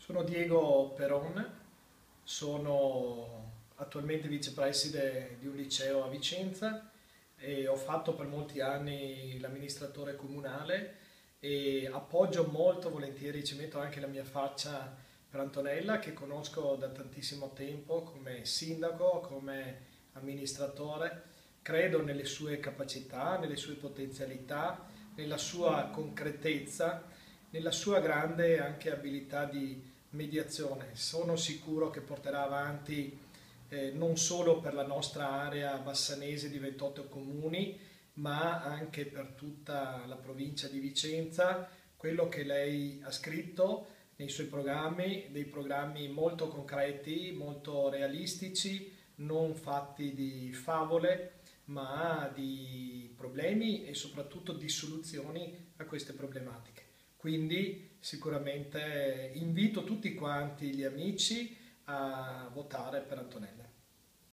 Sono Diego Peron, sono attualmente vicepreside di un liceo a Vicenza e ho fatto per molti anni l'amministratore comunale e appoggio molto volentieri, ci metto anche la mia faccia per Antonella che conosco da tantissimo tempo come sindaco, come amministratore. Credo nelle sue capacità, nelle sue potenzialità, nella sua concretezza, nella sua grande anche abilità di mediazione. Sono sicuro che porterà avanti non solo per la nostra area bassanese di 28 comuni, ma anche per tutta la provincia di Vicenza, quello che lei ha scritto nei suoi programmi, dei programmi molto concreti, molto realistici, non fatti di favole, ma di problemi e soprattutto di soluzioni a queste problematiche. Quindi sicuramente invito tutti quanti gli amici a votare per Antonella.